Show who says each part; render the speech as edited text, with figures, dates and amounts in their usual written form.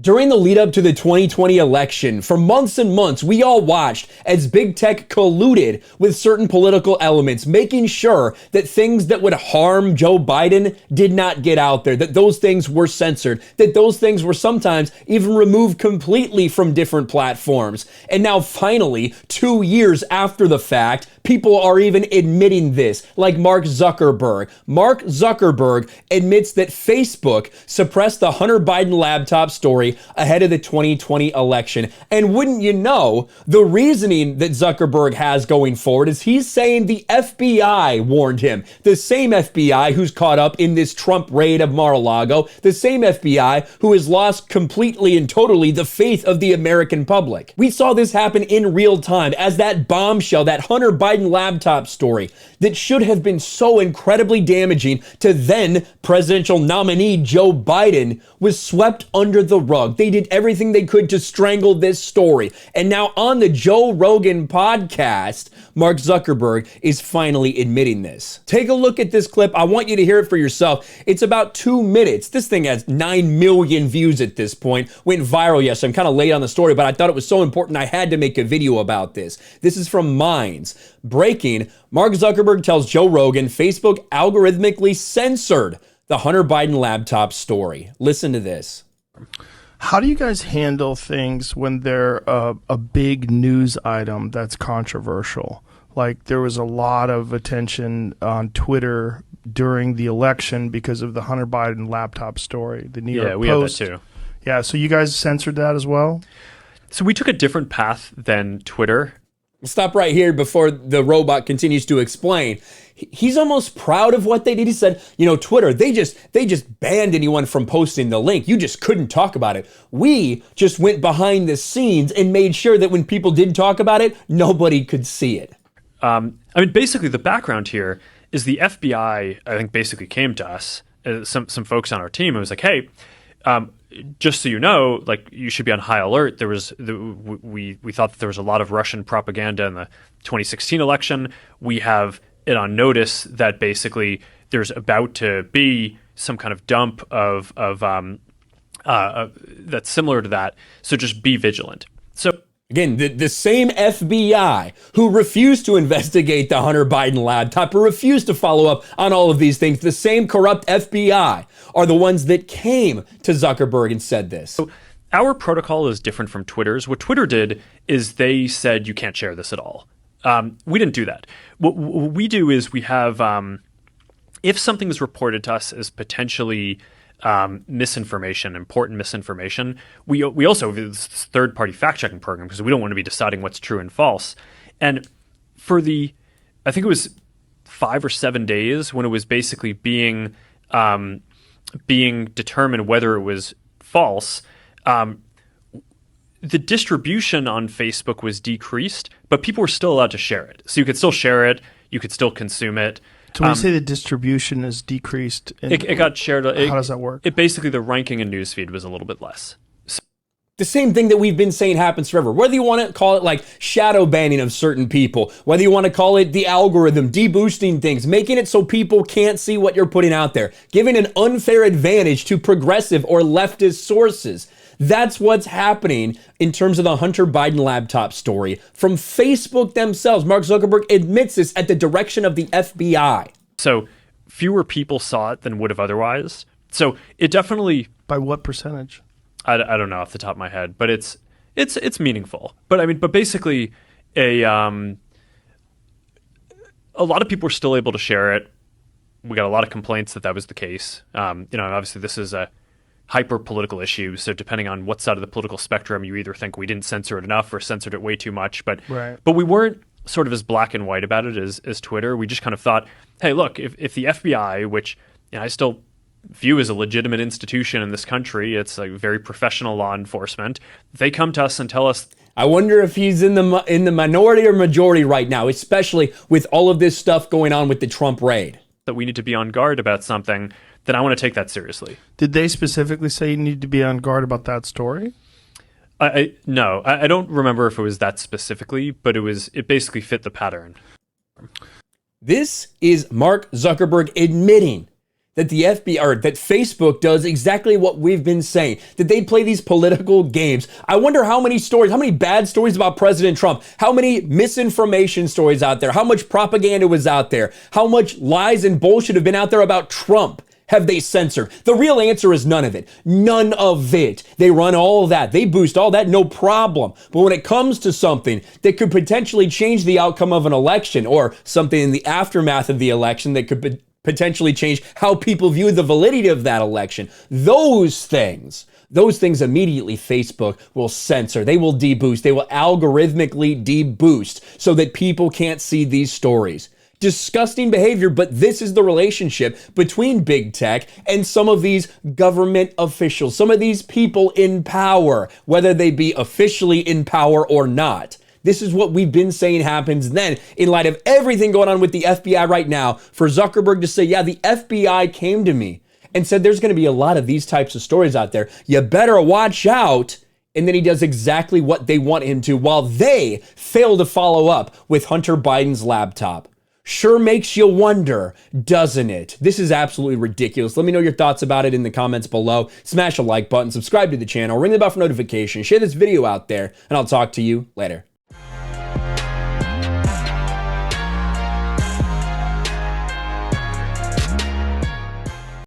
Speaker 1: During the lead up to the 2020 election, for months and months, we all watched as big tech colluded with certain political elements, making sure that things that would harm Joe Biden did not get out there, that those things were censored, that those things were sometimes even removed completely from different platforms. And now finally, 2 years after the fact, people are even admitting this, like Mark Zuckerberg. Mark Zuckerberg admits that Facebook suppressed the Hunter Biden laptop story ahead of the 2020 election. And wouldn't you know, the reasoning that Zuckerberg has going forward is he's saying the FBI warned him. The same FBI who's caught up in this Trump raid of Mar-a-Lago, the same FBI who has lost completely and totally the faith of the American public. We saw this happen in real time as that bombshell, that Hunter Biden laptop story that should have been so incredibly damaging to then presidential nominee Joe Biden was swept under the rug. They did everything they could to strangle this story. And now on the Joe Rogan podcast, Mark Zuckerberg is finally admitting this. Take a look at this clip. I want you to hear it for yourself. It's about 2 minutes. This thing has 9 million views at this point. Went viral yesterday. I'm kind of late on the story, but I thought it was so important I had to make a video about this. This is from Minds. Breaking, Mark Zuckerberg tells Joe Rogan Facebook algorithmically censored the Hunter Biden laptop story. Listen to this.
Speaker 2: How do you guys handle things when they're a big news item that's controversial? Like there was a lot of attention on Twitter during the election because of the Hunter Biden laptop story. The New York Post.
Speaker 3: We had that too.
Speaker 2: Yeah, so you guys censored that as well?
Speaker 3: So we took a different path than Twitter.
Speaker 1: Stop right here before the robot continues to explain. He's almost proud of what they did. He said, you know, Twitter, they just banned anyone from posting the link. You just couldn't talk about it. We just went behind the scenes and made sure that when people did talk about it, nobody could see it.
Speaker 3: I mean, basically the background here is the FBI, I think, basically came to us, some folks on our team, and was like, hey, just so you know, like you should be on high alert. There was we thought that there was a lot of Russian propaganda in the 2016 election. We have it on notice that basically there's about to be some kind of dump of that's similar to that. So just be vigilant. So
Speaker 1: again, the same FBI who refused to investigate the Hunter Biden laptop, who refused to follow up on all of these things, the same corrupt FBI are the ones that came to Zuckerberg and said this.
Speaker 3: So our protocol is different from Twitter's. What Twitter did is they said you can't share this at all. We didn't do that. What we do is we have, if something is reported to us as potentially misinformation, important misinformation, we also have this third-party fact-checking program because we don't want to be deciding what's true and false. And for I think it was 5 or 7 days when it was basically being determined whether it was false, the distribution on Facebook was decreased, but people were still allowed to share it. So you could still share it, you could still consume it.
Speaker 2: So when you say the distribution is decreased,
Speaker 3: it got shared.
Speaker 2: How does that work?
Speaker 3: It basically, the ranking in newsfeed was a little bit less.
Speaker 1: The same thing that we've been saying happens forever. Whether you want to call it like shadow banning of certain people, whether you want to call it the algorithm, deboosting things, making it so people can't see what you're putting out there, giving an unfair advantage to progressive or leftist sources. That's what's happening in terms of the Hunter Biden laptop story from Facebook themselves. Mark Zuckerberg admits this at the direction of the FBI.
Speaker 3: So fewer people saw it than would have otherwise. So it definitely...
Speaker 2: By what percentage?
Speaker 3: I don't know off the top of my head, but it's meaningful. But I mean, but basically a lot of people were still able to share it. We got a lot of complaints that was the case. Obviously this is a hyper-political issue, so depending on what side of the political spectrum, you either think we didn't censor it enough or censored it way too much. But we weren't sort of as black and white about it as Twitter. We just kind of thought, hey, look, if the FBI, which I still view as a legitimate institution in this country, it's like very professional law enforcement, they come to us and tell us...
Speaker 1: I wonder if he's in the minority or majority right now, especially with all of this stuff going on with the Trump raid.
Speaker 3: That we need to be on guard about something, then I want to take that seriously.
Speaker 2: Did they specifically say you need to be on guard about that story?
Speaker 3: No, I don't remember if it was that specifically, but it basically fit the pattern.
Speaker 1: This is Mark Zuckerberg admitting that the FBI or that Facebook does exactly what we've been saying, that they play these political games. I wonder how many stories, how many bad stories about President Trump, how many misinformation stories out there, how much propaganda was out there, how much lies and bullshit have been out there about Trump have they censored? The real answer is none of it. None of it. They run all of that. They boost all that, no problem. But when it comes to something that could potentially change the outcome of an election or something in the aftermath of the election that could potentially change how people view the validity of that election, those things immediately Facebook will censor. They will deboost. They will algorithmically deboost so that people can't see these stories. Disgusting behavior, but this is the relationship between big tech and some of these government officials, some of these people in power, whether they be officially in power or not. This is what we've been saying happens then in light of everything going on with the FBI right now. For Zuckerberg to say, yeah, the FBI came to me and said there's going to be a lot of these types of stories out there. You better watch out. And then he does exactly what they want him to while they fail to follow up with Hunter Biden's laptop. Sure makes you wonder, doesn't it? This is absolutely ridiculous. Let me know your thoughts about it in the comments below. Smash a like button, subscribe to the channel, ring the bell for notifications, share this video out there, and I'll talk to you later.